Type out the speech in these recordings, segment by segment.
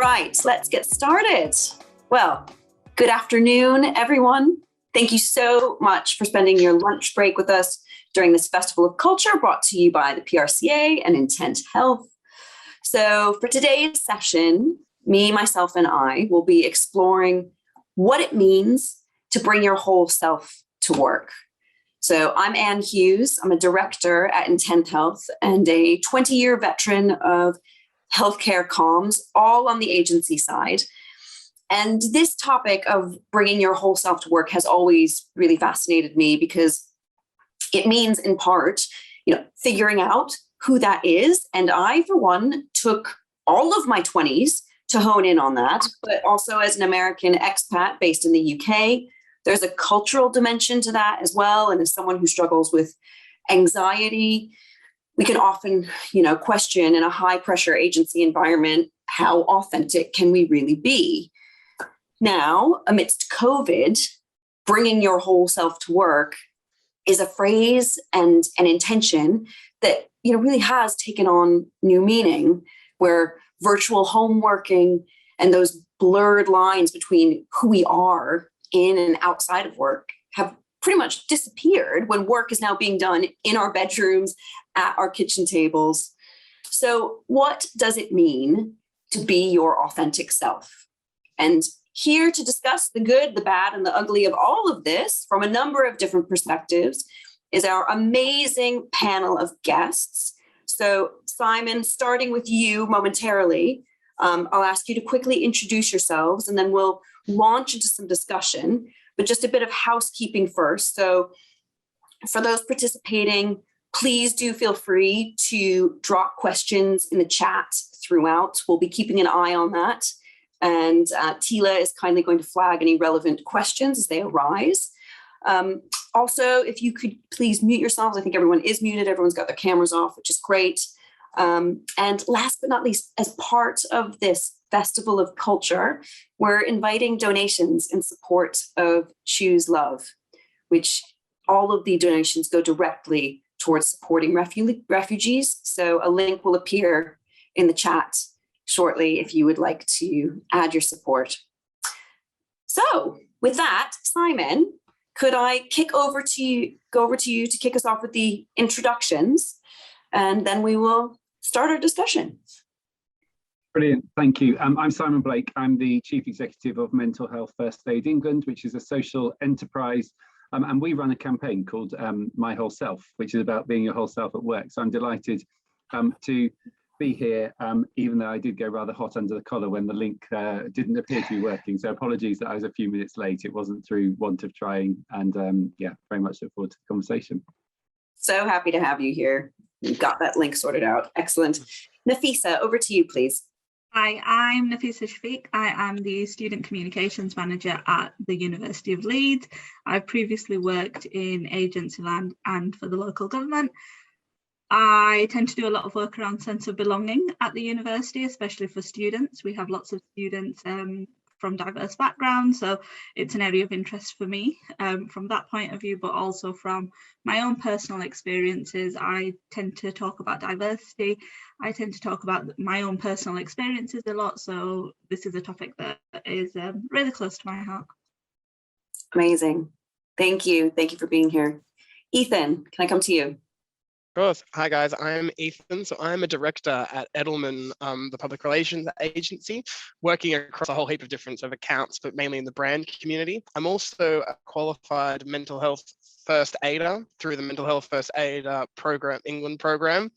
right, let's get started. Well, good afternoon, everyone. Thank you so much for spending your lunch break with us during this Festival of Culture brought to you by the PRCA and Intent Health. So for today's session, me, myself, and I will be exploring what it means to bring your whole self to work. So I'm Ann Hughes. I'm a director at Intent Health and a 20-year veteran of healthcare comms, all on the agency side. And this topic of bringing your whole self to work has always really fascinated me because it means, in part, figuring out who that is. And I, for one, took all of my 20s to hone in on that, but also as an American expat based in the UK, there's a cultural dimension to that as well. And as someone who struggles with anxiety, we can often, question in a high pressure agency environment, how authentic can we really be? Now, amidst COVID, bringing your whole self to work is a phrase and an intention that really has taken on new meaning, where virtual home working and those blurred lines between who we are in and outside of work have pretty much disappeared when work is now being done in our bedrooms, at our kitchen tables. So what does it mean to be your authentic self? And here to discuss the good, the bad, and the ugly of all of this from a number of different perspectives is our amazing panel of guests. So Simon, starting with you momentarily, I'll ask you to quickly introduce yourselves and then we'll launch into some discussion, but just a bit of housekeeping first. So for those participating, please do feel free to drop questions in the chat throughout. We'll be keeping an eye on that. And Tila is kindly going to flag any relevant questions as they arise. Also, if you could please mute yourselves. I think everyone is muted. Everyone's got their cameras off, which is great. And last but not least, as part of this Festival of Culture, we're inviting donations in support of Choose Love, which all of the donations go directly towards supporting refugees. So a link will appear in the chat shortly if you would like to add your support. So with that, Simon, could I go over to you to kick us off with the introductions, and then we will start our discussion. Brilliant, thank you. I'm Simon Blake. I'm the Chief Executive of Mental Health First Aid England, which is a social enterprise. And we run a campaign called My Whole Self, which is about being your whole self at work. So I'm delighted to be here, even though I did go rather hot under the collar when the link didn't appear to be working. So apologies that I was a few minutes late. It wasn't through want of trying. And very much look forward to the conversation. So happy to have you here. You've got that link sorted out. Excellent. Nafisa, over to you, please. Hi, I'm Nafisa Shafiq. I am the Student Communications Manager at the University of Leeds. I've previously worked in agency land and for the local government. I tend to do a lot of work around sense of belonging at the university, especially for students. We have lots of students from diverse backgrounds, so it's an area of interest for me from that point of view, but also from my own personal experiences. I tend to talk about diversity. I tend to talk about my own personal experiences a lot, so this is a topic that is really close to my heart. Amazing. Thank you. Thank you for being here. Ethan, can I come to you? Of course. Hi guys, I'm Ethan. So I'm a director at Edelman, the public relations agency, working across a whole heap of different sort of accounts, but mainly in the brand community. I'm also a qualified mental health first aider through the Mental Health First Aid program, England program.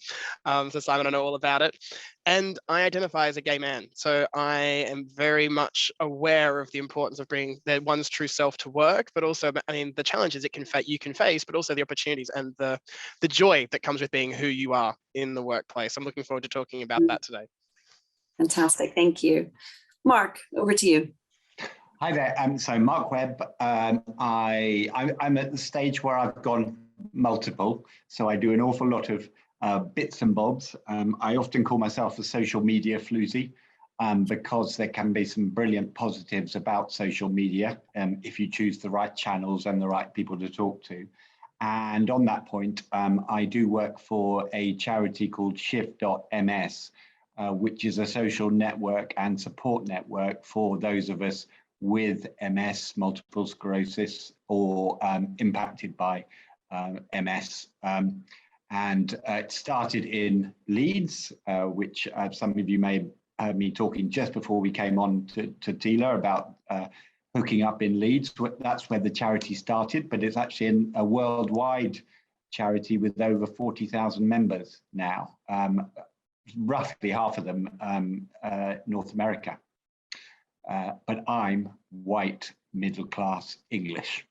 So Simon, I know all about it. And I identify as a gay man. So I am very much aware of the importance of bringing one's true self to work, but also, the challenges you can face, but also the opportunities and the joy that comes with being who you are in the workplace. I'm looking forward to talking about that today. Fantastic, thank you. Mark, over to you. Hi there, so Mark Webb. I'm at the stage where I've gone multiple, so I do an awful lot of bits and bobs. I often call myself a social media floozy because there can be some brilliant positives about social media if you choose the right channels and the right people to talk to. And on that point, I do work for a charity called Shift.ms, which is a social network and support network for those of us with MS, multiple sclerosis, or impacted by MS. And it started in Leeds, which some of you may have heard me talking just before we came on to TILA about hooking up in Leeds. That's where the charity started, but it's actually a worldwide charity with over 40,000 members now, roughly half of them North America. But I'm white, middle-class English.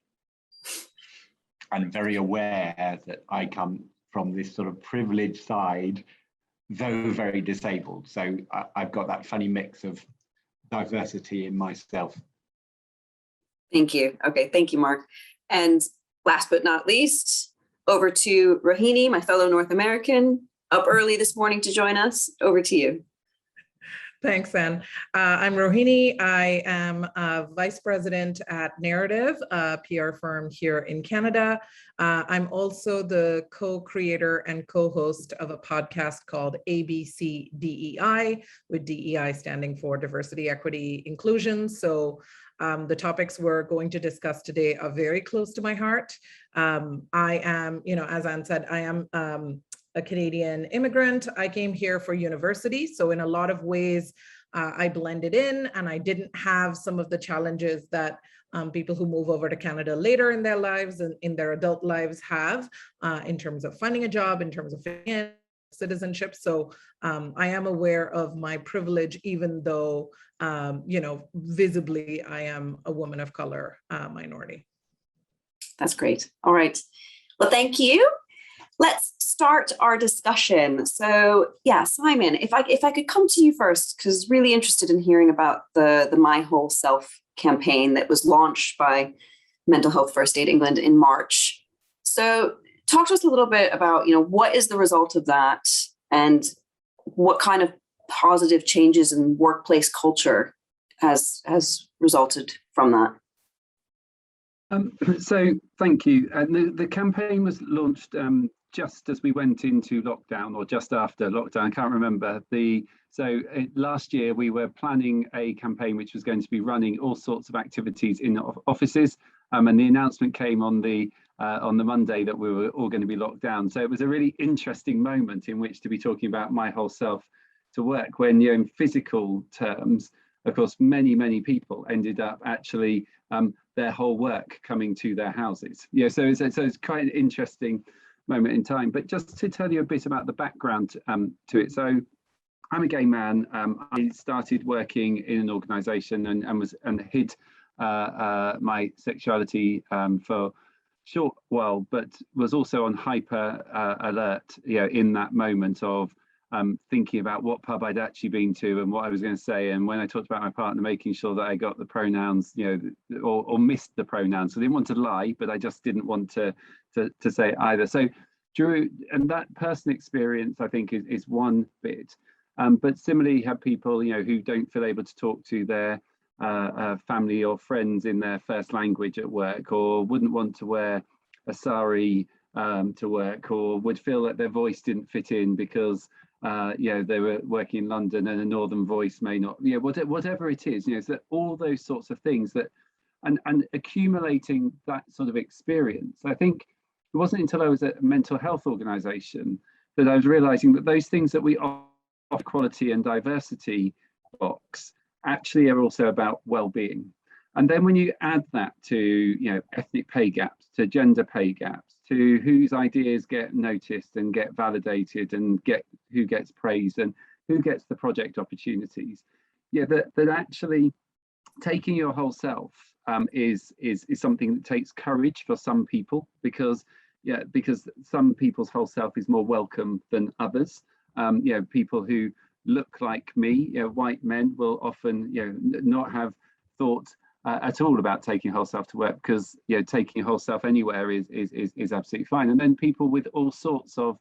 I'm very aware that I come from this sort of privileged side, though very disabled. So I've got that funny mix of diversity in myself. Thank you. Okay, thank you, Mark. And last but not least, over to Rohini, my fellow North American, up early this morning to join us. Over to you. Thanks, Anne. I'm Rohini. I am Vice President at Narrative, a PR firm here in Canada. I'm also the co-creator and co-host of a podcast called ABC DEI, with DEI standing for Diversity, Equity, Inclusion. So the topics we're going to discuss today are very close to my heart. I am, as Anne said, I am a Canadian immigrant. I came here for university. So in a lot of ways, I blended in, and I didn't have some of the challenges that people who move over to Canada later in their lives and in their adult lives have in terms of finding a job, in terms of citizenship. So I am aware of my privilege, even though, visibly I am a woman of color minority. That's great. All right. Well, thank you. Let's start our discussion. So yeah, Simon, if I could come to you first, because really interested in hearing about the My Whole Self campaign that was launched by Mental Health First Aid England in March. So talk to us a little bit about, what is the result of that and what kind of positive changes in workplace culture has resulted from that? So thank you. And the campaign was launched just as we went into lockdown, or just after lockdown. I can't remember. Last year we were planning a campaign which was going to be running all sorts of activities in offices, and the announcement came on the Monday that we were all going to be locked down. So it was a really interesting moment in which to be talking about my whole self to work, when in physical terms, of course, many people ended up actually their whole work coming to their houses. So it's quite an interesting moment in time. But just to tell you a bit about the background to it. So I'm a gay man. I started working in an organisation and hid my sexuality for a short while, but was also on hyper alert, in that moment of thinking about what pub I'd actually been to and what I was going to say. And when I talked about my partner, making sure that I got the pronouns, or missed the pronouns. So I didn't want to lie, but I just didn't want to say it either. So and that personal experience, I think, is one bit. But similarly, you have people, who don't feel able to talk to their family or friends in their first language at work, or wouldn't want to wear a sari to work, or would feel that their voice didn't fit in because they were working in London and a northern voice may not, whatever it is, so all those sorts of things that, and accumulating that sort of experience. I think it wasn't until I was at a mental health organisation that I was realising that those things that we offer, equality and diversity box, actually are also about well-being. And then when you add that to, ethnic pay gaps, to gender pay gaps, to whose ideas get noticed and get validated, and who gets praised and who gets the project opportunities, that actually taking your whole self is something that takes courage for some people, because some people's whole self is more welcome than others. People who look like me, white men, will often not have thought at all about taking whole self to work, because taking whole self anywhere is absolutely fine. And then people with all sorts of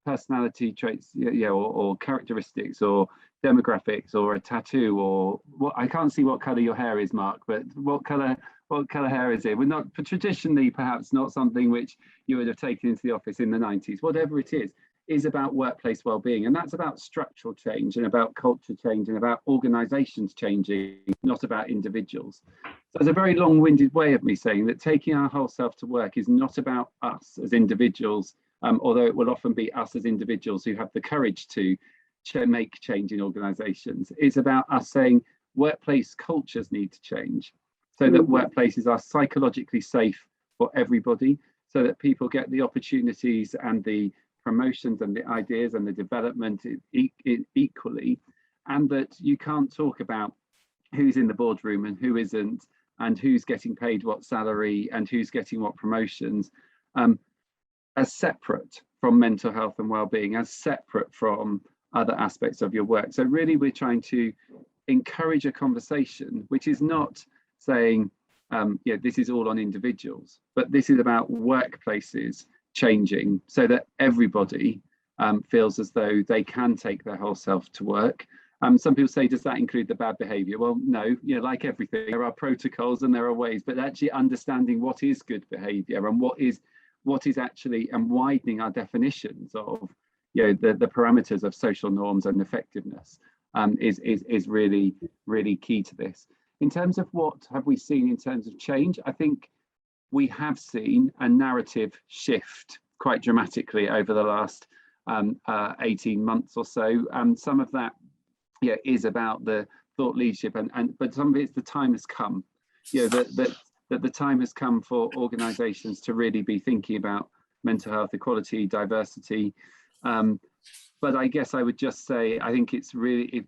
personality traits, or characteristics, or demographics, or a tattoo, or what, I can't see what colour your hair is, Mark, but what colour hair is it? We're not traditionally, perhaps not something which you would have taken into the office in the 90s. Whatever it is, is about workplace well-being, and that's about structural change and about culture change and about organizations changing, not about individuals. So it's a very long-winded way of me saying that taking our whole self to work is not about us as individuals, although it will often be us as individuals who have the courage to make change in organizations. It's about us saying workplace cultures need to change so that workplaces are psychologically safe for everybody, so that people get the opportunities and the promotions and the ideas and the development equally, and that you can't talk about who's in the boardroom and who isn't, and who's getting paid what salary and who's getting what promotions, as separate from mental health and well-being, as separate from other aspects of your work. So really we're trying to encourage a conversation which is not saying yeah, this is all on individuals, but this is about workplaces changing so that everybody feels as though they can take their whole self to work. Some people say, does that include the bad behavior? Well, no, you know, like everything, there are protocols and there are ways, but actually understanding what is good behavior and what is actually, and widening our definitions of, you know, the parameters of social norms and effectiveness is really, really key to this. In terms of what have we seen in terms of change, I think we have seen a narrative shift quite dramatically over the last 18 months or so. Some of that, yeah, is about the thought leadership, but some of it's the time has come. You know, that the time has come for organisations to really be thinking about mental health, equality, diversity. But I guess I would just say, I think it's really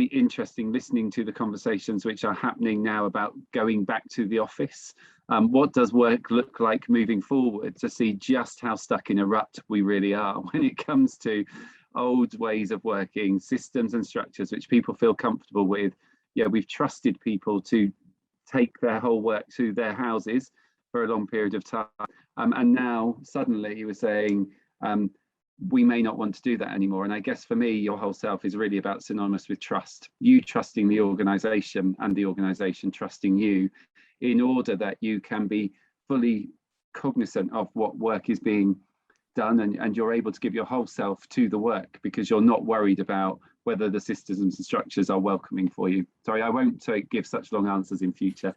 interesting listening to the conversations which are happening now about going back to the office. What does work look like moving forward, to see just how stuck in a rut we really are when it comes to old ways of working, systems and structures which people feel comfortable with. Yeah, we've trusted people to take their whole work to their houses for a long period of time. And now suddenly you were saying, we may not want to do that anymore. And I guess for me, your whole self is really about synonymous with trust. You trusting the organisation and the organisation trusting you, in order that you can be fully cognizant of what work is being done, and you're able to give your whole self to the work because you're not worried about whether the systems and structures are welcoming for you. Sorry, I won't give such long answers in future.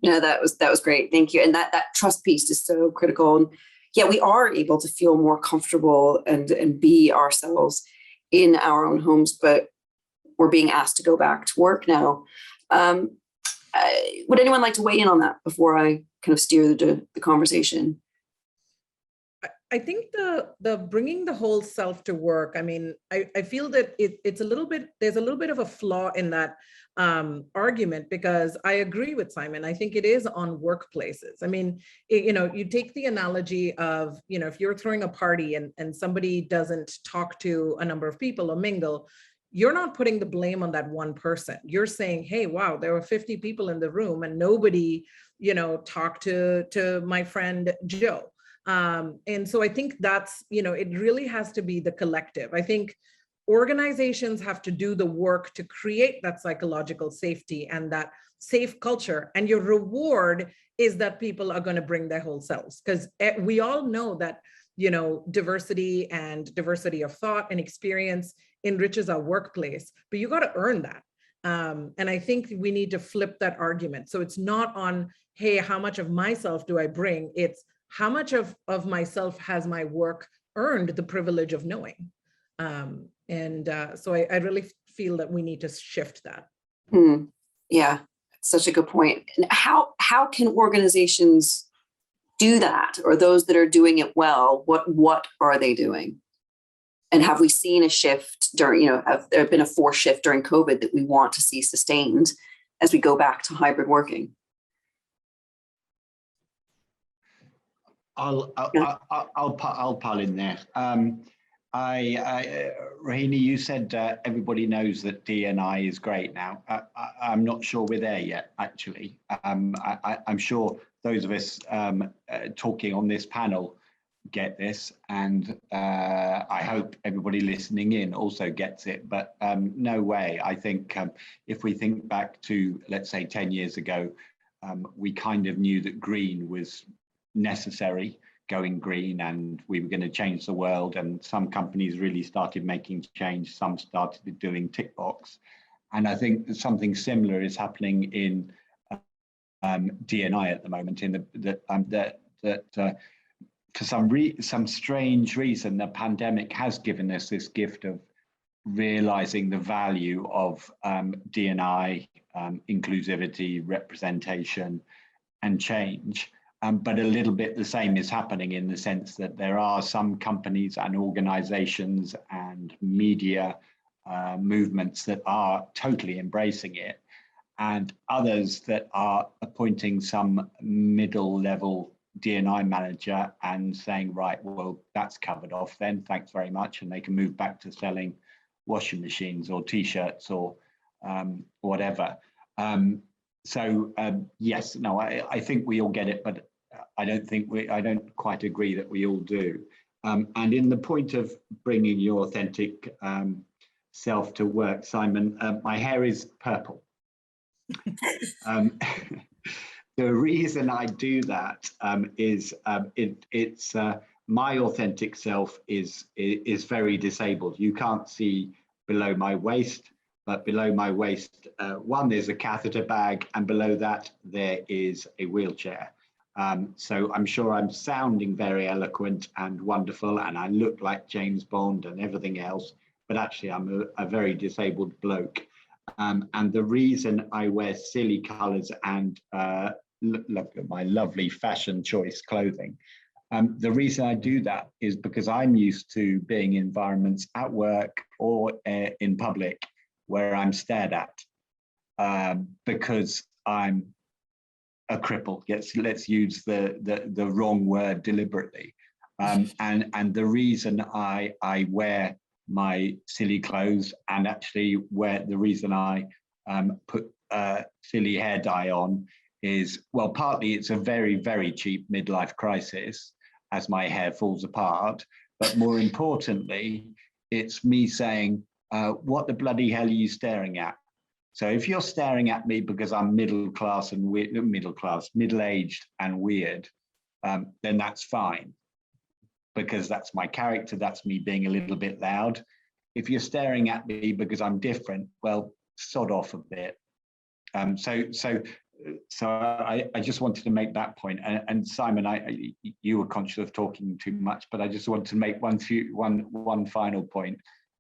No, that was great. Thank you. And that trust piece is so critical. And yeah, we are able to feel more comfortable and be ourselves in our own homes, but we're being asked to go back to work now. Would anyone like to weigh in on that before I kind of steer the conversation? I think the bringing the whole self to work, I mean, I feel that it's a little bit, there's a little bit of a flaw in that argument, because I agree with Simon. I think it is on workplaces. I mean, you know, you take the analogy of, you know, if you're throwing a party and somebody doesn't talk to a number of people or mingle, you're not putting the blame on that one person. You're saying, hey, wow, there were 50 people in the room and nobody, you know, talked to my friend Joe. And so I think that's, you know, it really has to be the collective. I think organizations have to do the work to create that psychological safety and that safe culture. And your reward is that people are going to bring their whole selves, because we all know that, you know, diversity of thought and experience enriches our workplace, but you got to earn that. And I think we need to flip that argument. So it's not on, hey, how much of myself do I bring? It's how much of myself has my work earned the privilege of knowing? So I really feel that we need to shift that. Yeah, that's such a good point. And how can organizations do that, or those that are doing it well? What are they doing? And have we seen a shift during, you know, have there been a forced shift during COVID that we want to see sustained as we go back to hybrid working? I'll pile in there. Rohini, you said everybody knows that D&I is great now. I'm not sure we're there yet, actually. I'm sure those of us talking on this panel get this, and I hope everybody listening in also gets it, but no way. I think if we think back to, let's say, 10 years ago, we kind of knew that green was necessary going green and we were going to change the world, and some companies really started making change, some started doing tick box. And I think something similar is happening in D&I at the moment, in for some strange reason, the pandemic has given us this gift of realizing the value of D&I, inclusivity, representation, and change. But a little bit the same is happening in the sense that there are some companies and organizations and media movements that are totally embracing it, and others that are appointing some middle level D&I manager and saying, right, well, that's covered off then, thanks very much, and they can move back to selling washing machines or t-shirts or whatever. Yes, no, I think we all get it, but I don't quite agree that we all do. And in the point of bringing your authentic self to work, Simon, my hair is purple. The reason I do that is it's my authentic self is very disabled. You can't see below my waist, but below my waist, one, there's a catheter bag, and below that there is a wheelchair. So I'm sure I'm sounding very eloquent and wonderful, and I look like James Bond and everything else, but actually I'm a very disabled bloke. And the reason I wear silly colors and look at my lovely fashion choice clothing, the reason I do that is because I'm used to being in environments at work or in public where I'm stared at because I'm a cripple. Let's use the wrong word deliberately. And the reason I wear my silly clothes, and actually the reason I put silly hair dye on is, well, partly it's a very, very cheap midlife crisis as my hair falls apart, but more importantly, it's me saying, what the bloody hell are you staring at? So if you're staring at me because I'm middle-aged and weird, then that's fine, because that's my character, that's me being a little bit loud. If you're staring at me because I'm different, well, sod off a bit. So I just wanted to make that point. And Simon, you were conscious of talking too much, but I just wanted to make one final point.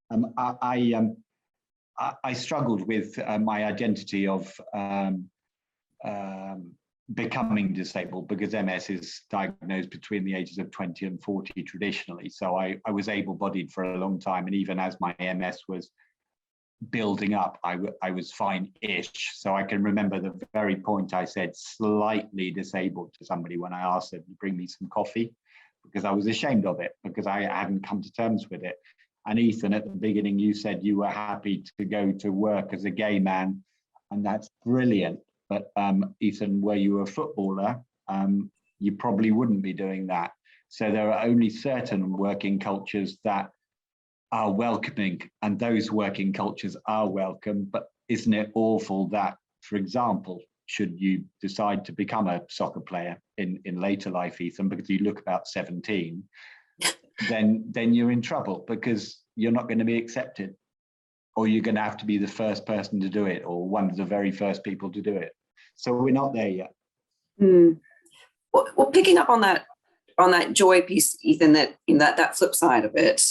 I struggled with my identity of becoming disabled, because MS is diagnosed between the ages of 20 and 40 traditionally. So I was able-bodied for a long time, and even as my MS was building up, I was fine-ish. So I can remember the very point I said slightly disabled to somebody when I asked them to bring me some coffee, because I was ashamed of it, because I hadn't come to terms with it. And Ethan, at the beginning, you said you were happy to go to work as a gay man, and that's brilliant. But Ethan, were you a footballer, you probably wouldn't be doing that. So there are only certain working cultures that are welcoming, and those working cultures are welcome. But isn't it awful that, for example, should you decide to become a soccer player in later life, Ethan, because you look about 17, then you're in trouble, because you're not going to be accepted, or you're going to have to be the first person to do it, or one of the very first people to do it. So we're not there yet. Well, picking up on that joy piece, Ethan, that flip side of it,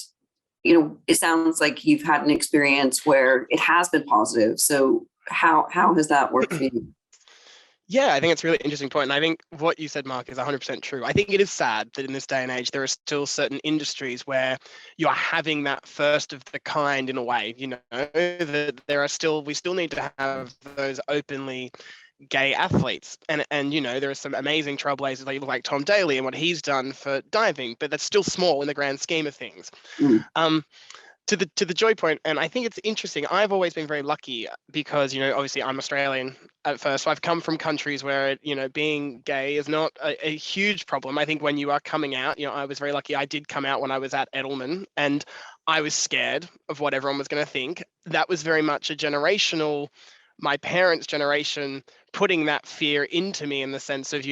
it sounds like you've had an experience where it has been positive. So how has that worked for you? Yeah, I think it's a really interesting point. And I think what you said, Mark, is 100% true. I think it is sad that in this day and age, there are still certain industries where you are having that first of the kind in a way, that we still need to have those openly gay athletes. And there are some amazing trailblazers like Tom Daley and what he's done for diving, but that's still small in the grand scheme of things. To the joy point, and I think it's interesting. I've always been very lucky because, obviously I'm Australian at first. So I've come from countries where, being gay is not a huge problem. I think when you are coming out, I was very lucky. I did come out when I was at Edelman, and I was scared of what everyone was going to think. That was very much a generational, my parents' generation, putting that fear into me in the sense of,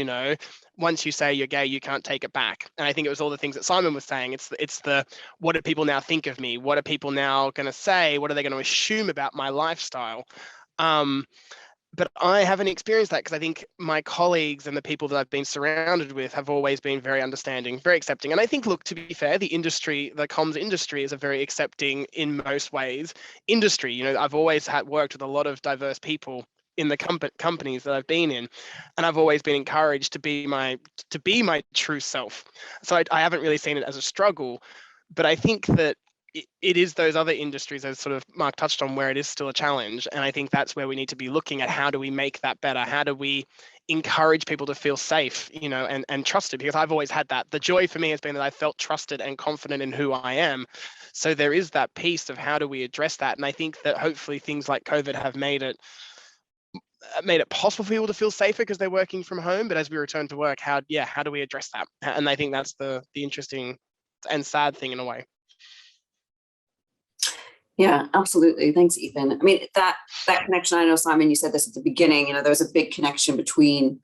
once you say you're gay, you can't take it back. And I think it was all the things that Simon was saying. It's the what do people now think of me? What are people now going to say? What are they going to assume about my lifestyle? But I haven't experienced that, because I think my colleagues and the people that I've been surrounded with have always been very understanding, very accepting. And I think, look, to be fair, the comms industry is a very accepting, in most ways, industry. I've always worked with a lot of diverse people in the companies that I've been in, and I've always been encouraged to be my true self. So I haven't really seen it as a struggle, but I think that it is those other industries, as sort of Mark touched on, where it is still a challenge. And I think that's where we need to be looking at, how do we make that better? How do we encourage people to feel safe, and trusted? Because I've always had that. The joy for me has been that I felt trusted and confident in who I am. So there is that piece of how do we address that? And I think that hopefully things like COVID have made it possible for people to feel safer because they're working from home. But as we return to work, how do we address that? And I think that's the interesting and sad thing in a way. Yeah, absolutely. Thanks, Ethan. I mean, that connection, I know, Simon, you said this at the beginning, there's a big connection between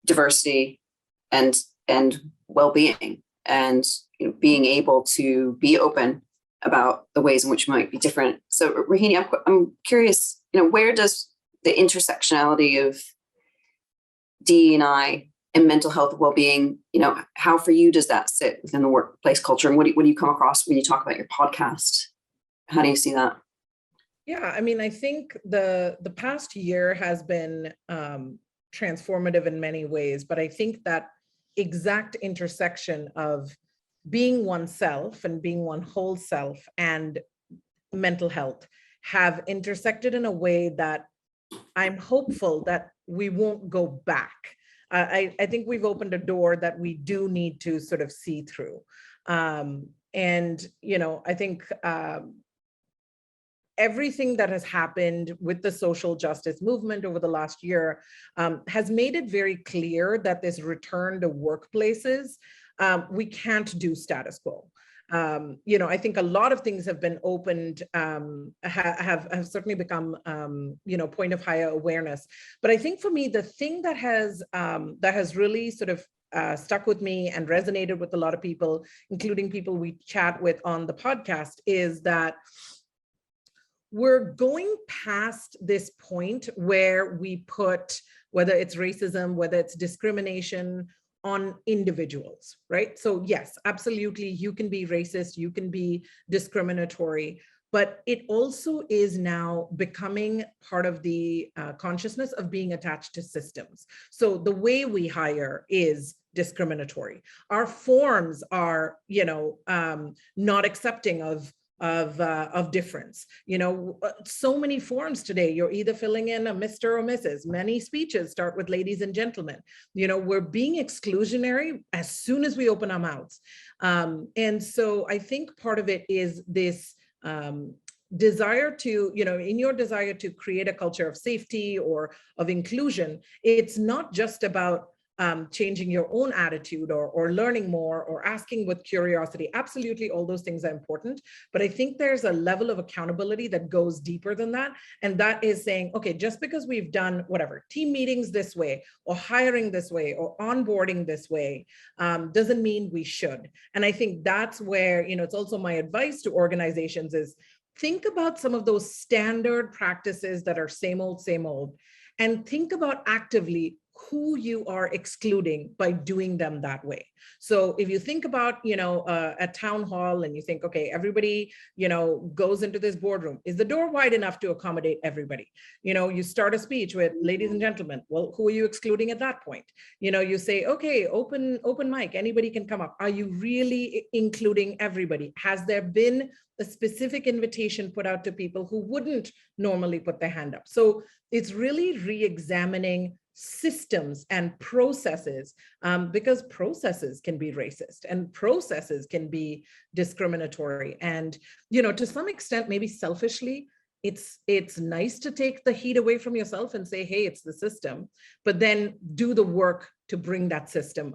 diversity and well-being, and being able to be open about the ways in which we might be different. So Rohini, I'm curious, where does the intersectionality of DE&I and mental health and well-being, how for you does that sit within the workplace culture? And what do you come across when you talk about your podcast? How do you see that? Yeah, I mean, I think the past year has been transformative in many ways, but I think that exact intersection of being oneself and being one whole self and mental health have intersected in a way that I'm hopeful that we won't go back. I think we've opened a door that we do need to sort of see through. And, I think everything that has happened with the social justice movement over the last year has made it very clear that this return to workplaces, we can't do status quo. I think a lot of things have been opened, have certainly become, point of higher awareness. But I think for me, the thing that has really sort of stuck with me and resonated with a lot of people, including people we chat with on the podcast, is that we're going past this point where we put, whether it's racism, whether it's discrimination, on individuals, right? So yes, absolutely, you can be racist, you can be discriminatory, but it also is now becoming part of the consciousness of being attached to systems. So the way we hire is discriminatory. Our forms are, not accepting of difference. So many forms today, you're either filling in a Mr. or Mrs. Many speeches start with ladies and gentlemen. We're being exclusionary as soon as we open our mouths. And so I think part of it is this desire to, in your desire to create a culture of safety or of inclusion, it's not just about changing your own attitude or learning more or asking with curiosity. Absolutely, all those things are important. But I think there's a level of accountability that goes deeper than that. And that is saying, okay, just because we've done whatever, team meetings this way, or hiring this way, or onboarding this way, doesn't mean we should. And I think that's where, it's also my advice to organizations is think about some of those standard practices that are same old, and think about actively who you are excluding by doing them that way. So if you think about, a town hall and you think, okay, everybody, goes into this boardroom, is the door wide enough to accommodate everybody? You start a speech with ladies and gentlemen. Well, who are you excluding at that point? You say, okay, open mic, anybody can come up. Are you really including everybody? Has there been a specific invitation put out to people who wouldn't normally put their hand up? So it's really re-examining systems and processes, because processes can be racist and processes can be discriminatory. And, to some extent, maybe selfishly, it's nice to take the heat away from yourself and say, hey, it's the system, but then do the work to bring that system.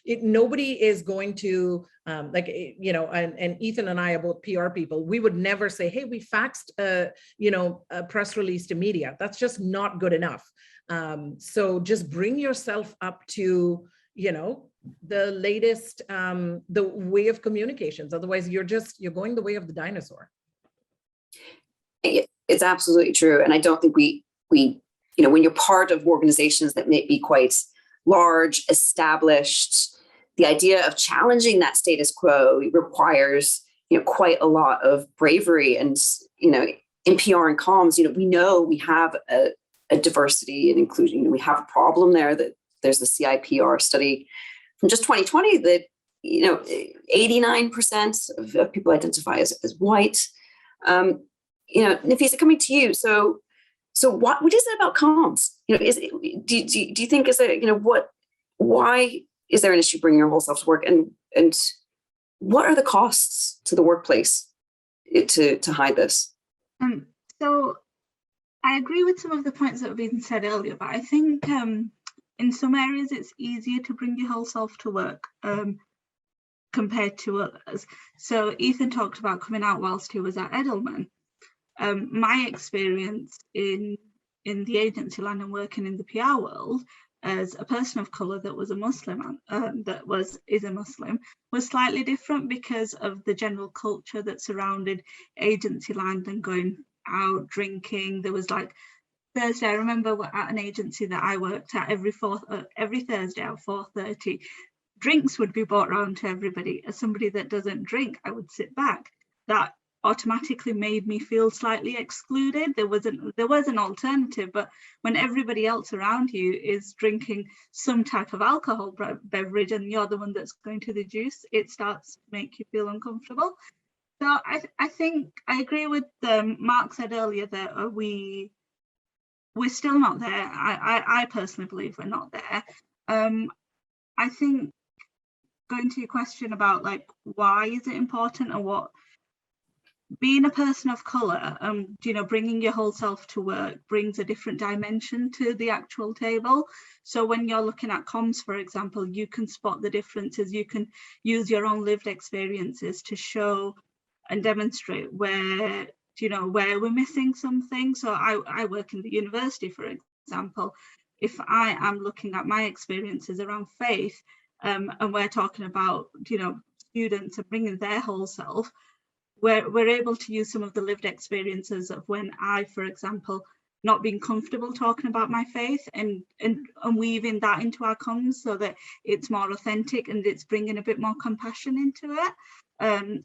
Nobody is going to, and Ethan and I are both PR people. We would never say, hey, we faxed a press release to media. That's just not good enough. So just bring yourself up to, the latest, the way of communications. Otherwise, you're going the way of the dinosaur. It's absolutely true. And I don't think we, when you're part of organizations that may be quite large, established, the idea of challenging that status quo requires, quite a lot of bravery. And, in PR and comms, we know we have a diversity and inclusion. We have a problem there. That there's the CIPR study from just 2020 that 89% of people identify as white. Nafisa, coming to you. So what is it about comms? Do you think why is there an issue bringing your whole self to work, and what are the costs to the workplace to hide this? So I agree with some of the points that have been said earlier, but I think in some areas it's easier to bring your whole self to work compared to others. So Ethan talked about coming out whilst he was at Edelman. My experience in the agency land and working in the PR world as a person of colour that was a Muslim, is a Muslim, was slightly different because of the general culture that surrounded agency land and going out drinking. There was like Thursday, I remember at an agency that I worked at, every Thursday at 4:30, drinks would be brought around to everybody. As somebody that doesn't drink, I would sit back. That automatically made me feel slightly excluded. There was an alternative, but when everybody else around you is drinking some type of alcohol beverage and you're the one that's going to the juice, it starts to make you feel uncomfortable. So I think I agree with Mark said earlier that we're still not there. I personally believe we're not there. I think going to your question about like why is it important and what being a person of colour, bringing your whole self to work brings a different dimension to the actual table. So when you're looking at comms, for example, you can spot the differences. You can use your own lived experiences to show and demonstrate where we're missing something. So I work in the university, for example. If I am looking at my experiences around faith, and we're talking about, students and bringing their whole self, we're able to use some of the lived experiences of when I, for example, not being comfortable talking about my faith and weaving that into our comms so that it's more authentic and it's bringing a bit more compassion into it.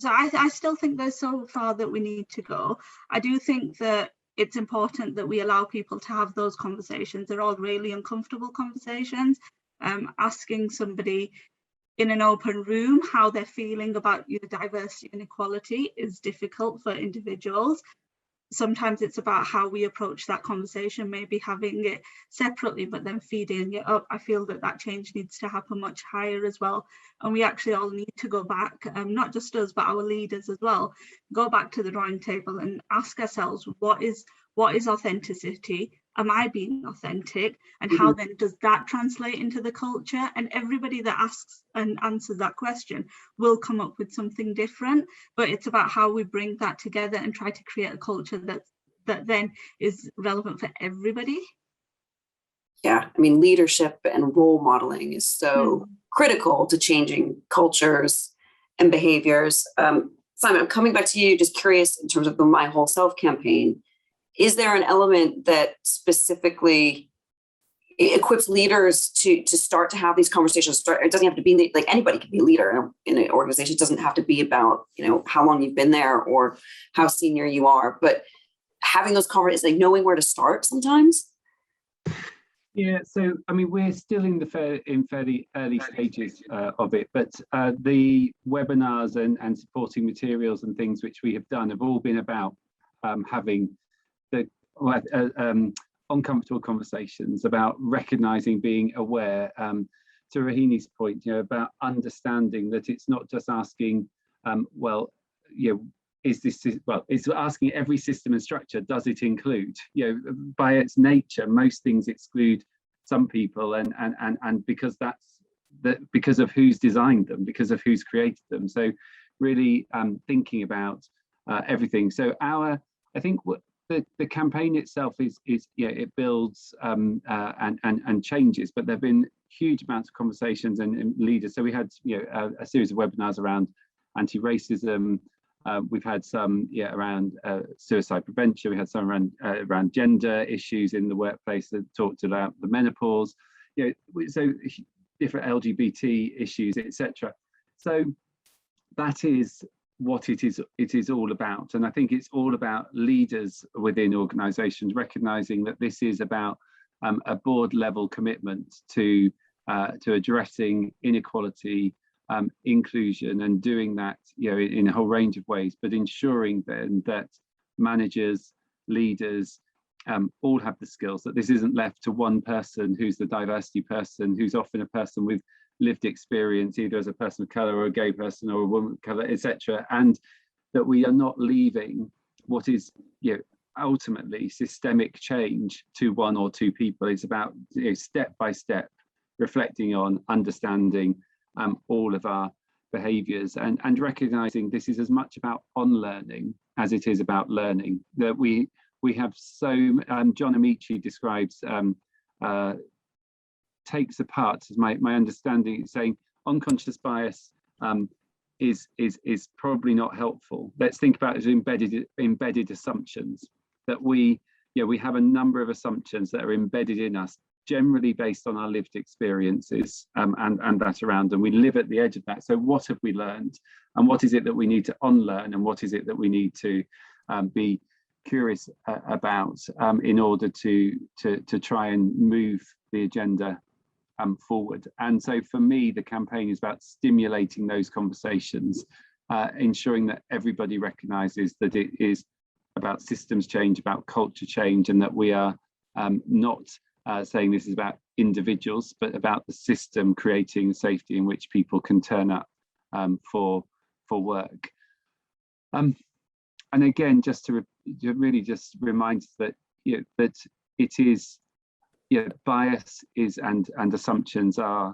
So I still think there's so far that we need to go. I do think that it's important that we allow people to have those conversations. They're all really uncomfortable conversations. Asking somebody in an open room how they're feeling about diversity and equality is difficult for individuals. Sometimes it's about how we approach that conversation, maybe having it separately, but then feeding it up. I feel that change needs to happen much higher as well. And we actually all need to go back, not just us, but our leaders as well, go back to the drawing table and ask ourselves, what is authenticity? Am I being authentic? And how then does that translate into the culture? And everybody that asks and answers that question will come up with something different, but it's about how we bring that together and try to create a culture that then is relevant for everybody. Yeah, I mean, leadership and role modeling is so critical to changing cultures and behaviors. Simon, I'm coming back to you, just curious in terms of the My Whole Self campaign. Is there an element that specifically equips leaders to start to have these conversations? It doesn't have to be like anybody can be a leader in an organization. It doesn't have to be about how long you've been there or how senior you are, but having those conversations, like knowing where to start sometimes. Yeah, so I mean, we're still in fairly early stages of it, but the webinars and supporting materials and things which we have done have all been about having the uncomfortable conversations, about recognizing, being aware. To Rohini's point, about understanding that it's not just asking, it's asking every system and structure, does it include? By its nature, most things exclude some people, and because because of who's designed them, because of who's created them. So really thinking about everything. So I think the campaign itself is it builds and changes, but there've been huge amounts of conversations and leaders. So we had a series of webinars around anti-racism. We've had some around suicide prevention. We had some around gender issues in the workplace that talked about the menopause. So different LGBT issues, etc. So that is what it is all about. And I think it's all about leaders within organizations recognizing that this is about a board level commitment to addressing inequality, inclusion, and doing that in a whole range of ways, but ensuring then that managers, leaders all have the skills, that this isn't left to one person who's the diversity person, who's often a person with lived experience, either as a person of color or a gay person or a woman of color, etc., and that we are not leaving what is ultimately systemic change to one or two people. It's about step by step reflecting on, understanding all of our behaviors, and recognizing this is as much about unlearning as it is about learning. That we have John Amici describes takes apart, as my understanding, saying unconscious bias is probably not helpful. Let's think about it as embedded assumptions, that we have a number of assumptions that are embedded in us, generally based on our lived experiences and that around, and we live at the edge of that. So what have we learned, and what is it that we need to unlearn, and what is it that we need to be curious about in order to try and move the agenda forward. And so for me, the campaign is about stimulating those conversations, ensuring that everybody recognizes that it is about systems change, about culture change, and that we are not saying this is about individuals, but about the system creating safety in which people can turn up for work. And again, just to really just remind us that that it is bias is and assumptions are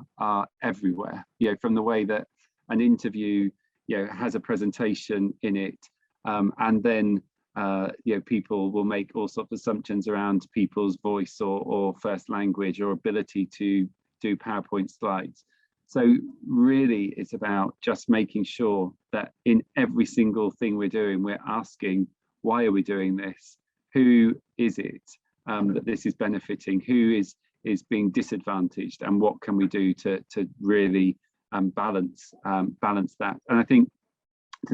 everywhere. From the way that an interview has a presentation in it, and then people will make all sorts of assumptions around people's voice or first language or ability to do PowerPoint slides. So really, it's about just making sure that in every single thing we're doing, we're asking, why are we doing this? Who is it that this is benefiting? Who is being disadvantaged? And what can we do to really balance that? And I think to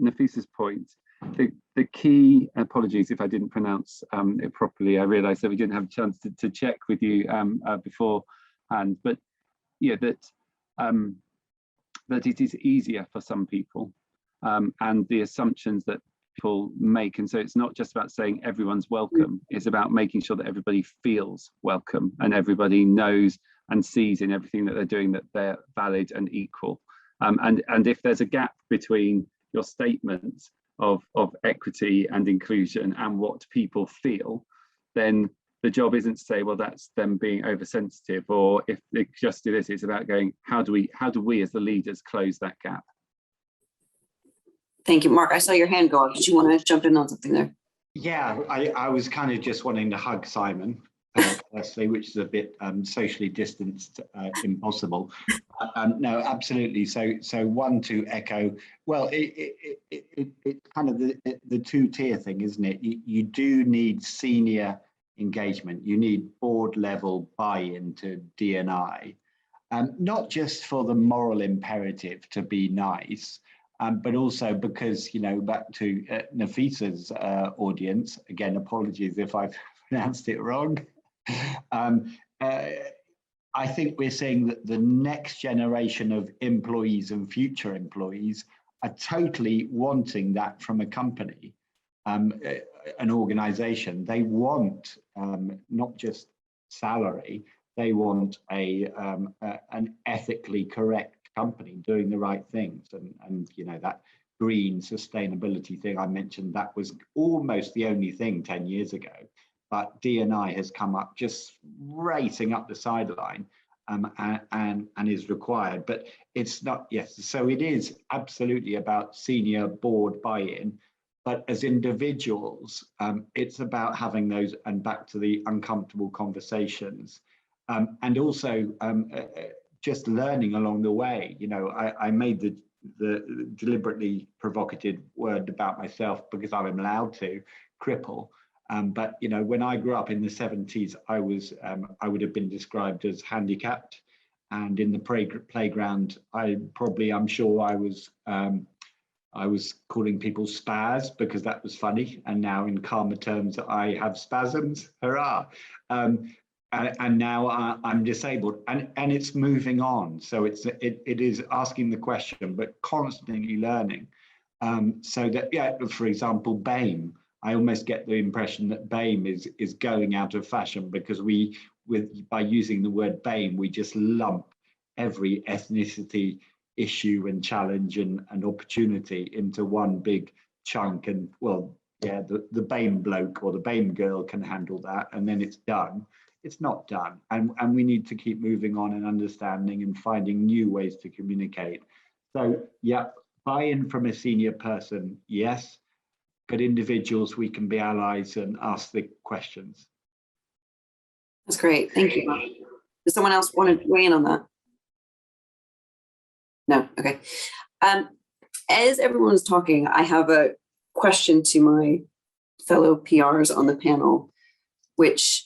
Nafisa's point, the key, apologies if I didn't pronounce it properly, I realized that we didn't have a chance to check with you beforehand, but that it is easier for some people, and the assumptions that people make. And so it's not just about saying everyone's welcome, it's about making sure that everybody feels welcome and everybody knows and sees in everything that they're doing that they're valid and equal. And if there's a gap between your statements of equity and inclusion and what people feel, then the job isn't to say, well, that's them being oversensitive, or if they just do this, it's about going, how do we as the leaders close that gap? Thank you, Mark. I saw your hand go up. Did you want to jump in on something there? Yeah, I was kind of just wanting to hug Simon, firstly, which is a bit socially distanced, impossible. No, absolutely. So one to echo. Well, it's kind of the two-tier thing, isn't it? You do need senior engagement. You need board level buy-in to D&I, not just for the moral imperative to be nice, but also because, back to Nafisa's audience, again, apologies if I've pronounced it wrong. I think we're seeing that the next generation of employees and future employees are totally wanting that from a company, an organization. They want not just salary, they want an ethically correct company doing the right things. And that green sustainability thing I mentioned, that was almost the only thing 10 years ago. But D&I has come up just racing up the sideline and is required. But it's not, yes, so it is absolutely about senior board buy-in. But as individuals, it's about having those, and back to the uncomfortable conversations, And also just learning along the way. You know, I made the deliberately provocative word about myself because I'm allowed to, cripple. But you know, when I grew up in the 70s, I would have been described as handicapped, and in the playground, I'm sure I was calling people spaz because that was funny, and now in calmer terms, I have spasms. Hurrah! And now I'm disabled, and it's moving on. So it is asking the question, but constantly learning. So that, yeah, for example, BAME. I almost get the impression that BAME is going out of fashion because by using the word BAME, we just lump every ethnicity issue and challenge and opportunity into one big chunk. And well, yeah, the BAME bloke or the BAME girl can handle that, and then it's done. It's not done, and we need to keep moving on and understanding and finding new ways to communicate. So yeah, buy-in from a senior person, yes, but individuals, we can be allies and ask the questions. That's great. Thank you. Does someone else want to weigh in on that? No? Okay. As everyone's talking, I have a question to my fellow PRs on the panel, which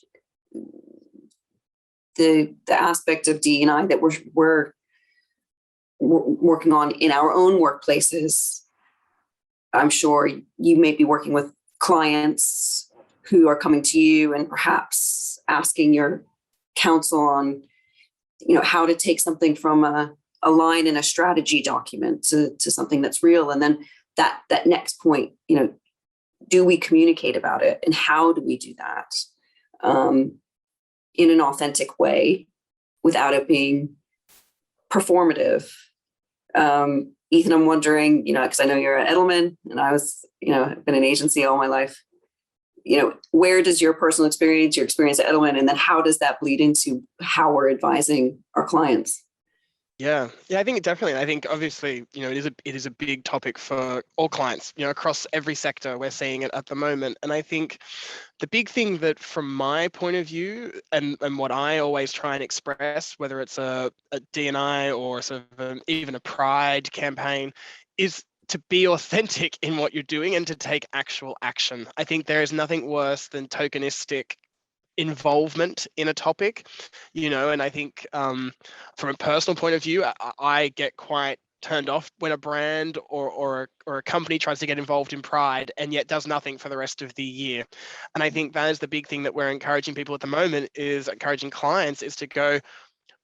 the aspect of D&I that we're working on in our own workplaces. I'm sure you may be working with clients who are coming to you and perhaps asking your counsel on, you know, how to take something from a line in a strategy document to something that's real. And then that next point, you know, do we communicate about it, and how do we do that in an authentic way without it being performative? Ethan, I'm wondering, you know, because I know you're at Edelman and I was, you know, I've been in agency all my life. You know, where does your personal experience, your experience at Edelman, and then how does that bleed into how we're advising our clients? Yeah, I think definitely. I think obviously, you know, it is a big topic for all clients, you know, across every sector. We're seeing it at the moment. And I think the big thing that from my point of view and what I always try and express, whether it's a D&I or sort of even a pride campaign, is to be authentic in what you're doing and to take actual action. I think there is nothing worse than tokenistic involvement in a topic, you know, and I think from a personal point of view, I get quite turned off when a brand or a company tries to get involved in pride and yet does nothing for the rest of the year. And I think that is the big thing that we're encouraging people at the moment, is encouraging clients, is to go,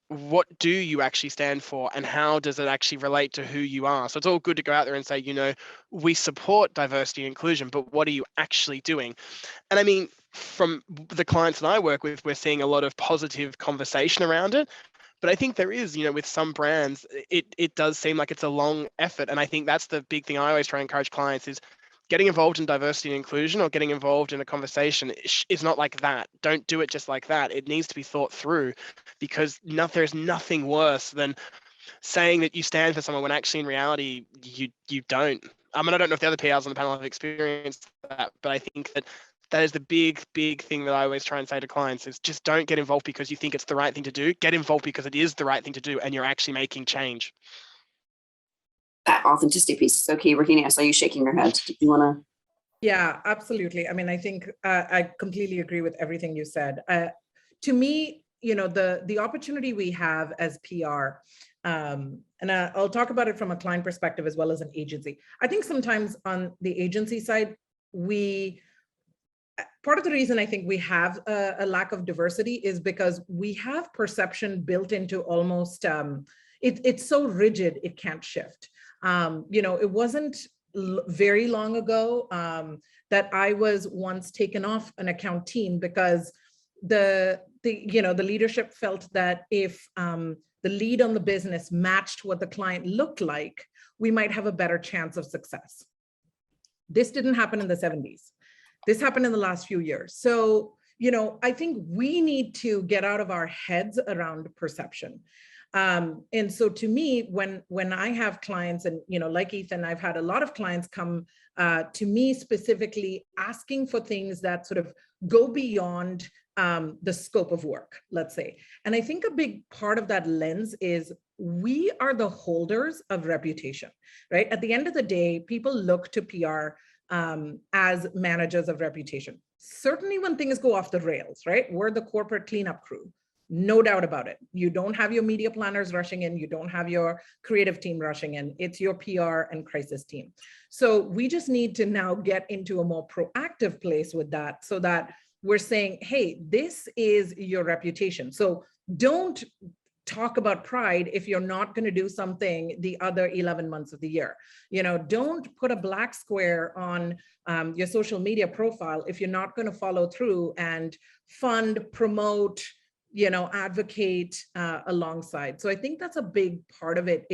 what do you actually stand for and how does it actually relate to who you are? So it's all good to go out there and say, you know, we support diversity and inclusion, but what are you actually doing? And I mean, from the clients that I work with, we're seeing a lot of positive conversation around it. But I think there is, you know, with some brands, it does seem like it's a long effort. And I think that's the big thing I always try and encourage clients is getting involved in diversity and inclusion or getting involved in a conversation is not like that. Don't do it just like that. It needs to be thought through, because there's nothing worse than saying that you stand for someone when actually in reality you don't. I mean, I don't know if the other PRs on the panel have experienced that, but I think that is the big thing that I always try and say to clients is just don't get involved because you think it's the right thing to do. Get involved because it is the right thing to do and you're actually making change. That authenticity piece is so key. Rohini, I saw you shaking your head. Do you want to? Yeah, absolutely. I mean, I think I completely agree with everything you said. To me, you know, the opportunity we have as PR, and I'll talk about it from a client perspective as well as an agency. I think sometimes on the agency side, part of the reason I think we have a lack of diversity is because we have perception built into almost, it's so rigid, it can't shift. You know, it wasn't very long ago that I was once taken off an account team because the leadership felt that if the lead on the business matched what the client looked like, we might have a better chance of success. This didn't happen in the 70s. This happened in the last few years. So, you know, I think we need to get out of our heads around perception. And so to me, when I have clients, and like Ethan, I've had a lot of clients come to me specifically asking for things that sort of go beyond the scope of work, let's say. And I think a big part of that lens is we are the holders of reputation, right? At the end of the day, people look to PR as managers of reputation. Certainly when things go off the rails, right? We're the corporate cleanup crew. No doubt about it. You don't have your media planners rushing in. You don't have your creative team rushing in. It's your PR and crisis team. So we just need to now get into a more proactive place with that, so that we're saying, hey, this is your reputation. So don't talk about pride if you're not going to do something the other 11 months of the year. Don't put a black square on your social media profile if you're not going to follow through and fund, promote, advocate alongside. So I think that's a big part of it,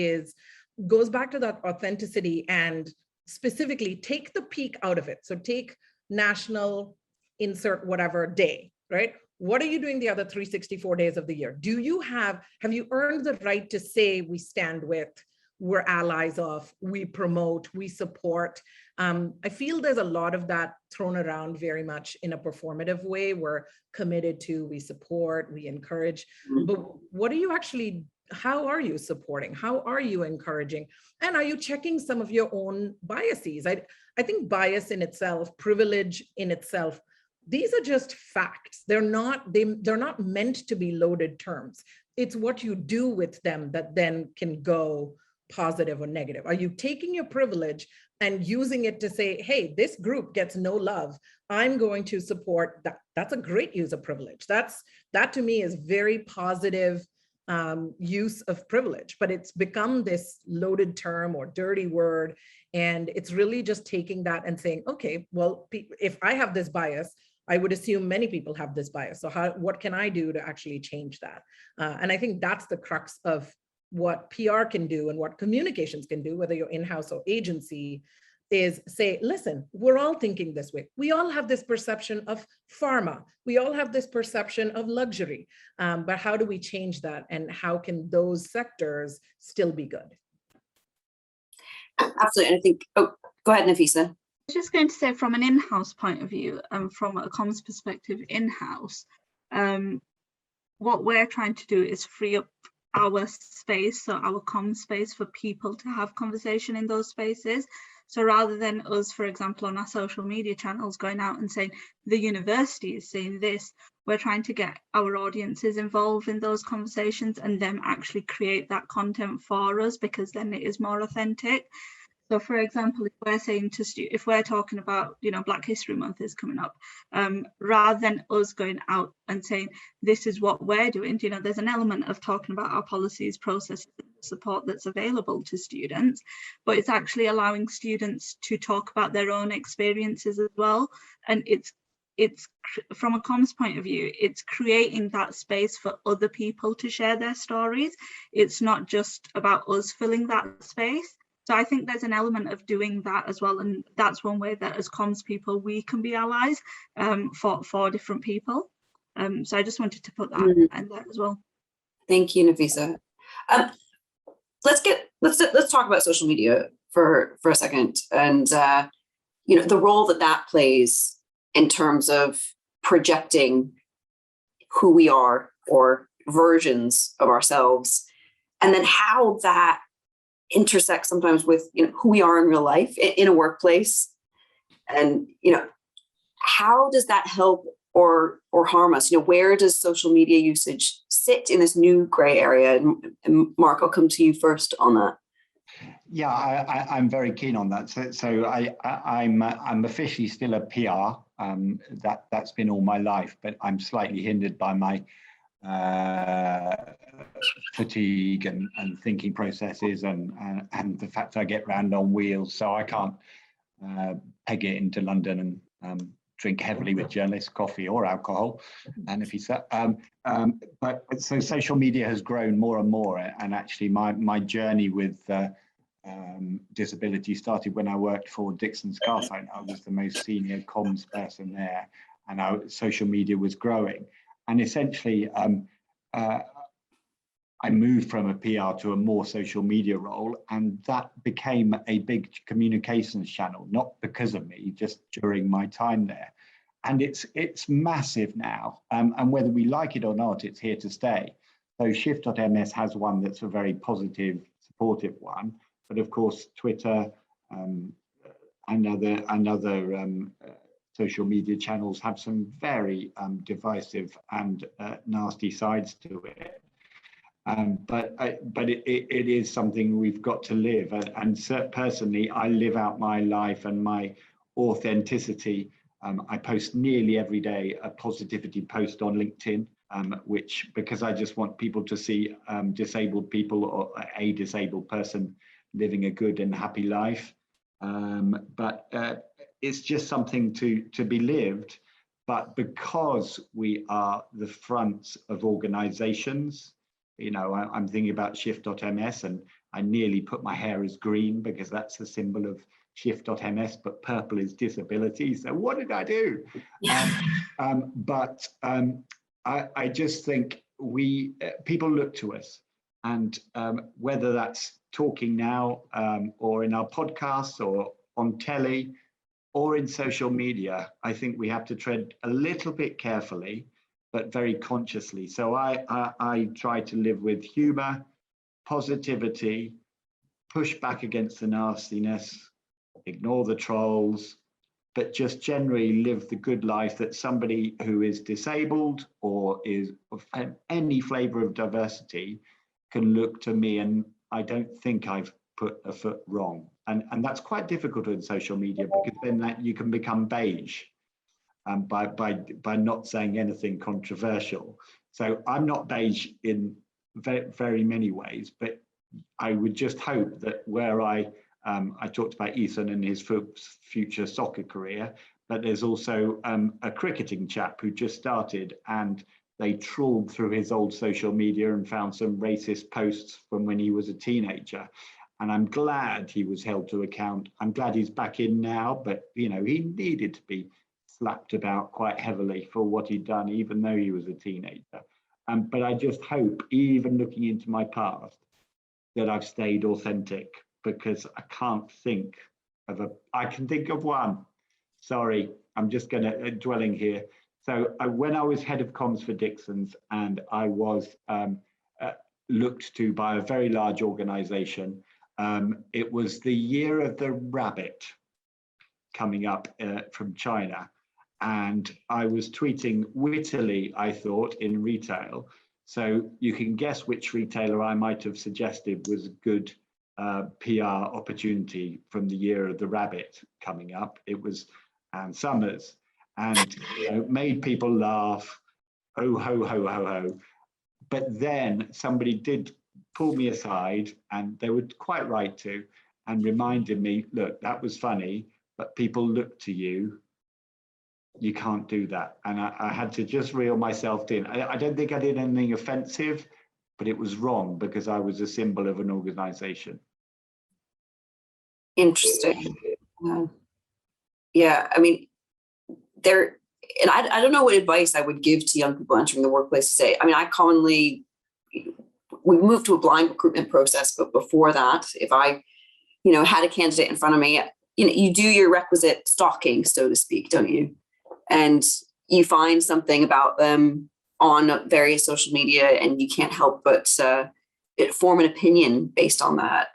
goes back to that authenticity, and specifically take the peak out of it. So take national insert whatever day, right? What are you doing the other 364 days of the year? Have you earned the right to say we stand with, we're allies of, we promote, we support? I feel there's a lot of that thrown around very much in a performative way. We're committed to, we support, we encourage, but what are you actually, how are you supporting? How are you encouraging? And are you checking some of your own biases? I think bias in itself, privilege in itself, these are just facts. They're not meant to be loaded terms. It's what you do with them that then can go positive or negative. Are you taking your privilege and using it to say, hey, this group gets no love, I'm going to support that? That's a great use of privilege. That to me is very positive use of privilege, but it's become this loaded term or dirty word. And it's really just taking that and saying, okay, well, if I have this bias, I would assume many people have this bias. So what can I do to actually change that? And I think that's the crux of what PR can do and what communications can do, whether you're in-house or agency, is say, listen, we're all thinking this way. We all have this perception of pharma. We all have this perception of luxury. But how do we change that? And how can those sectors still be good? Absolutely. And I think, go ahead, Nafisa. I was just going to say, from an in-house point of view, and from a comms perspective in-house, what we're trying to do is free up our space, so our comms space, for people to have conversation in those spaces. So rather than us, for example, on our social media channels going out and saying the university is saying this, we're trying to get our audiences involved in those conversations and them actually create that content for us, because then it is more authentic. So, for example, if we're saying if we're talking about, Black History Month is coming up, rather than us going out and saying, this is what we're doing, there's an element of talking about our policies, processes, support that's available to students, but it's actually allowing students to talk about their own experiences as well. And it's from a comms point of view, it's creating that space for other people to share their stories. It's not just about us filling that space. So I think there's an element of doing that as well. And that's one way that as comms people, we can be allies for different people. So I just wanted to put that in there as well. Thank you, Nafisa. Let's talk about social media for a second, and the role that plays in terms of projecting who we are or versions of ourselves, and then how that intersect sometimes with who we are in real life in a workplace, and how does that help or harm us? Where does social media usage sit in this new gray area? And Mark, I'll come to you first on that. Yeah, I'm very keen on that. So I'm officially still a PR. That's been all my life, but I'm slightly hindered by my fatigue and thinking processes and the fact I get round on wheels, so I can't peg it into London and drink heavily with journalists, coffee or alcohol. And if he's but so social media has grown more and more, and actually my journey with disability started when I worked for Dixon Scarphone. I was the most senior comms person there, and our social media was growing. And essentially, I moved from a PR to a more social media role, and that became a big communications channel, not because of me, just during my time there. And it's massive now, and whether we like it or not, it's here to stay. So Shift.ms has one that's a very positive, supportive one, but of course Twitter and other social media channels have some very divisive and nasty sides to it. But it is something we've got to live, and personally, I live out my life and my authenticity. I post nearly every day a positivity post on LinkedIn, which, because I just want people to see disabled people or a disabled person living a good and happy life. But it's just something to be lived. But because we are the front of organizations, you know, I'm thinking about Shift.ms, and I nearly put my hair as green because that's the symbol of Shift.ms, but purple is disability. So what did I do? I just think people look to us, and whether that's talking now or in our podcasts or on telly or in social media, I think we have to tread a little bit carefully, but very consciously. So I try to live with humor, positivity, push back against the nastiness, ignore the trolls, but just generally live the good life that somebody who is disabled or is of any flavor of diversity can look to me, and I don't think I've put a foot wrong. And that's quite difficult in social media, because then that you can become beige by not saying anything controversial. So I'm not beige in very, very many ways, but I would just hope that where I talked about Ethan and his future soccer career, but there's also a cricketing chap who just started, and they trawled through his old social media and found some racist posts from when he was a teenager. And I'm glad he was held to account. I'm glad he's back in now, but you know, he needed to be slapped about quite heavily for what he'd done, even though he was a teenager. But I just hope, even looking into my past, that I've stayed authentic, because I can't think of I can think of one. Sorry, I'm just gonna dwelling here. So when I was head of comms for Dixon's, and I was looked to by a very large organization, it was the year of the rabbit coming up from China. And I was tweeting wittily, I thought, in retail. So you can guess which retailer I might have suggested was a good PR opportunity from the year of the rabbit coming up. It was Ann Summers, and you know, made people laugh, oh ho ho ho ho. But then somebody did pull me aside, and they were quite right to, and reminded me, look, that was funny, but people look to you. You can't do that. And I had to just reel myself in. I don't think I did anything offensive, but it was wrong because I was a symbol of an organization. Interesting. Yeah, I mean, and I don't know what advice I would give to young people entering the workplace to say. I mean, we moved to a blind recruitment process, but before that, if I, had a candidate in front of me, you do your requisite stalking, so to speak, don't you? And you find something about them on various social media, and you can't help but form an opinion based on that.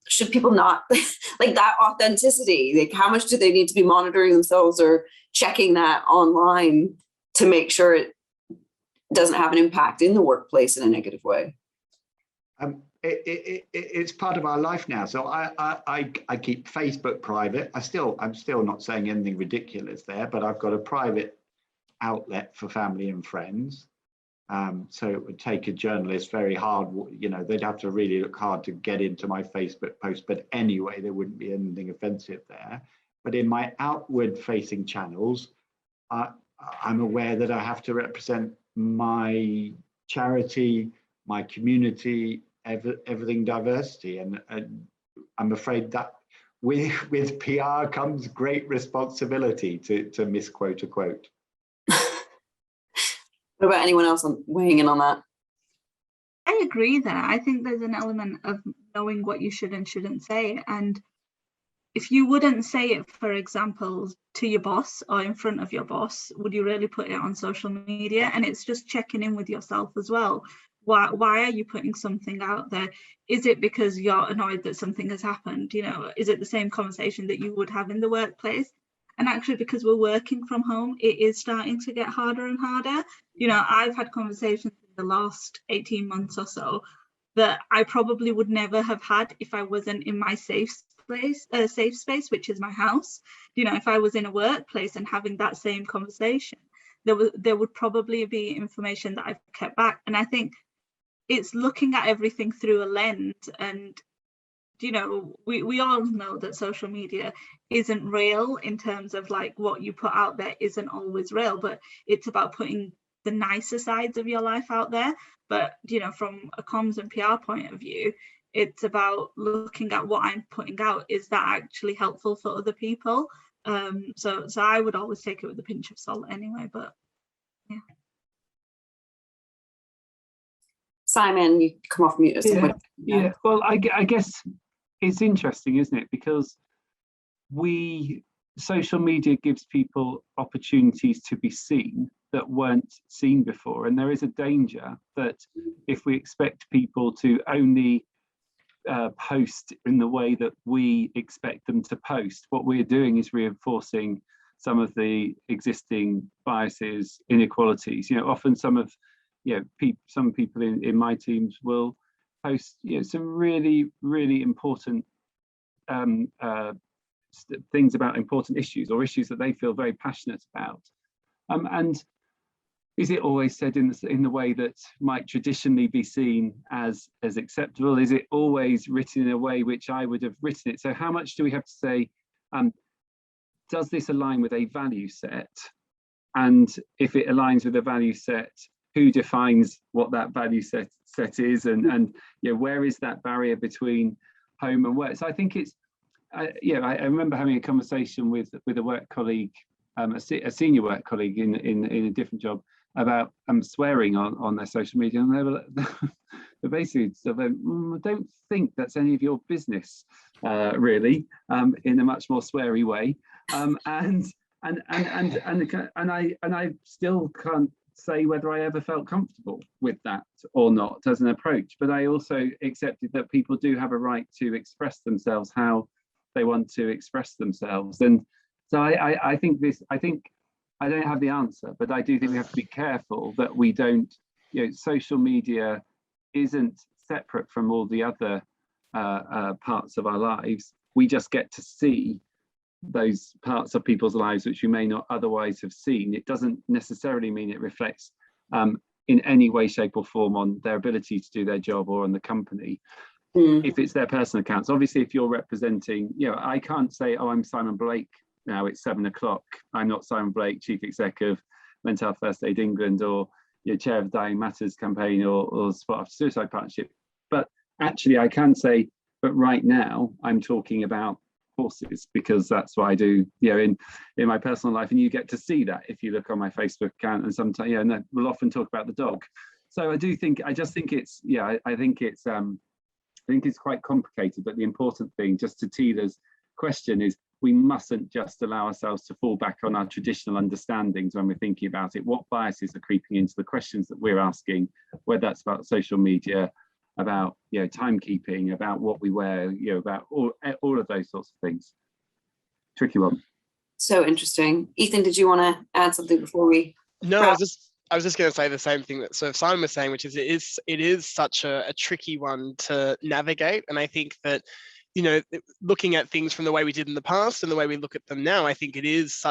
Should people not like that authenticity? Like, how much do they need to be monitoring themselves or checking that online to make sure it doesn't have an impact in the workplace in a negative way? It's part of our life now. So I keep Facebook private. I'm still not saying anything ridiculous there, but I've got a private outlet for family and friends. So it would take a journalist very hard, they'd have to really look hard to get into my Facebook post. But anyway, there wouldn't be anything offensive there. But in my outward facing channels, I'm aware that I have to represent my charity, my community, everything diversity. And I'm afraid that with PR comes great responsibility, to misquote a quote. What about anyone else weighing in on that? I agree there. I think there's an element of knowing what you should and shouldn't say. And if you wouldn't say it, for example, to your boss or in front of your boss, would you really put it on social media? And it's just checking in with yourself as well. Why are you putting something out there? Is it because you're annoyed that something has happened? You know, is it the same conversation that you would have in the workplace? And actually, because we're working from home, it is starting to get harder and harder. You know, I've had conversations in the last 18 months or so that I probably would never have had if I wasn't in my safe space, which is my house. You know, if I was in a workplace and having that same conversation, there would probably be information that I've kept back. And I think it's looking at everything through a lens. And you know, we all know that social media isn't real in terms of like what you put out there isn't always real, but it's about putting the nicer sides of your life out there. But you know, from a comms and PR point of view, it's about looking at what I'm putting out. Is that actually helpful for other people? So I would always take it with a pinch of salt anyway, but yeah. Simon, you come off mute. Yeah. Well, I guess it's interesting, isn't it? Because social media gives people opportunities to be seen that weren't seen before. And there is a danger that if we expect people to only post in the way that we expect them to post, what we're doing is reinforcing some of the existing biases, inequalities. You know, often some people in my teams will post, you know, some really, really important things about important issues or issues that they feel very passionate about. And is it always said in the way that might traditionally be seen as acceptable? Is it always written in a way which I would have written it? So how much do we have to say, does this align with a value set? And if it aligns with a value set, who defines what that value set is, and you know, where is that barrier between home and work? So I think it's, I remember having a conversation with a work colleague, a senior work colleague in a different job, about swearing on their social media, and they were basically sort of, I don't think that's any of your business, really, in a much more sweary way, and I still can't say whether I ever felt comfortable with that or not as an approach. But I also accepted that people do have a right to express themselves how they want to express themselves. And so I think I don't have the answer, but I do think we have to be careful that we don't, you know, social media isn't separate from all the other parts of our lives. We just get to see those parts of people's lives which we may not otherwise have seen. It doesn't necessarily mean it reflects in any way, shape or form on their ability to do their job or on the company. If it's their personal accounts. Obviously, if you're representing, you know, I can't say, oh, I'm Simon Blake now, it's 7 o'clock. I'm not Simon Blake, Chief Exec of Mental Health First Aid England, or Chair of the Dying Matters campaign, or Spot After Suicide Partnership. But actually I can say, but right now I'm talking about horses, because that's what I do, you know, in my personal life, and you get to see that if you look on my Facebook account, and sometimes, you know, we'll often talk about the dog. So I just think it's, yeah, I think it's quite complicated, but the important thing, just to Tila's question, is we mustn't just allow ourselves to fall back on our traditional understandings when we're thinking about it. What biases are creeping into the questions that we're asking, whether that's about social media, about, you know, timekeeping, about what we wear, you know, about all of those sorts of things. Tricky one. So interesting. Ethan, did you want to add something before we? No, I was just going to say the same thing that sort of Simon was saying, which is it is such a tricky one to navigate. And I think that, you know, looking at things from the way we did in the past and the way we look at them now, I think it is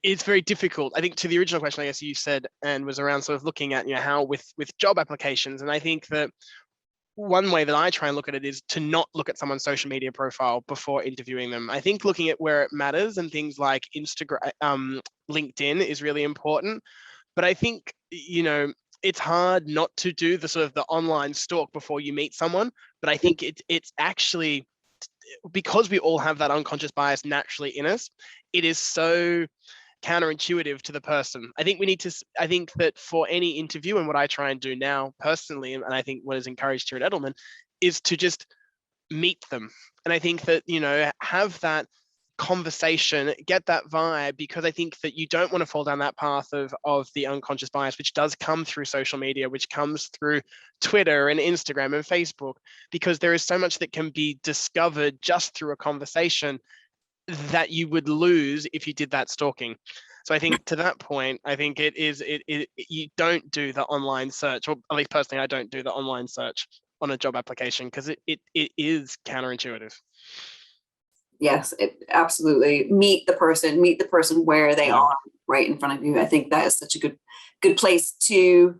it's very difficult. I think to the original question, I guess you said, and was around sort of looking at, you know, how with job applications. And I think that one way that I try and look at it is to not look at someone's social media profile before interviewing them. I think looking at where it matters, and things like Instagram, LinkedIn is really important. But I think, you know, it's hard not to do the sort of the online stalk before you meet someone. But I think it's actually, because we all have that unconscious bias naturally in us, it is so counterintuitive to the person. I think I think that for any interview, and what I try and do now personally, and I think what is encouraged here at Edelman, is to just meet them. And I think that, have that conversation, get that vibe, because I think that you don't want to fall down that path of the unconscious bias, which does come through social media, which comes through Twitter and Instagram and Facebook, because there is so much that can be discovered just through a conversation that you would lose if you did that stalking. So I think to that point, I think you don't do the online search, or at least personally, I don't do the online search on a job application, because it is counterintuitive. Yes, absolutely. Meet the person where they are, right in front of you. I think that is such a good place to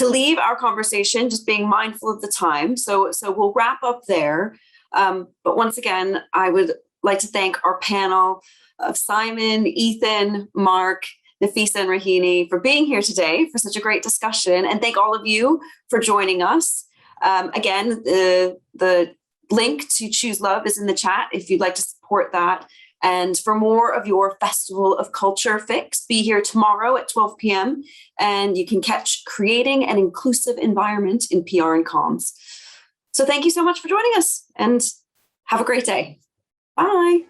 leave our conversation, just being mindful of the time. So we'll wrap up there. But once again, I would like to thank our panel of Simon, Ethan, Mark, Nafisa, and Rahini for being here today for such a great discussion. And thank all of you for joining us. Again, the link to Choose Love is in the chat if you'd like to support that. And for more of your Festival of Culture fix, be here tomorrow at 12 p.m. and you can catch Creating an Inclusive Environment in PR and Comms. So thank you so much for joining us and have a great day. Bye.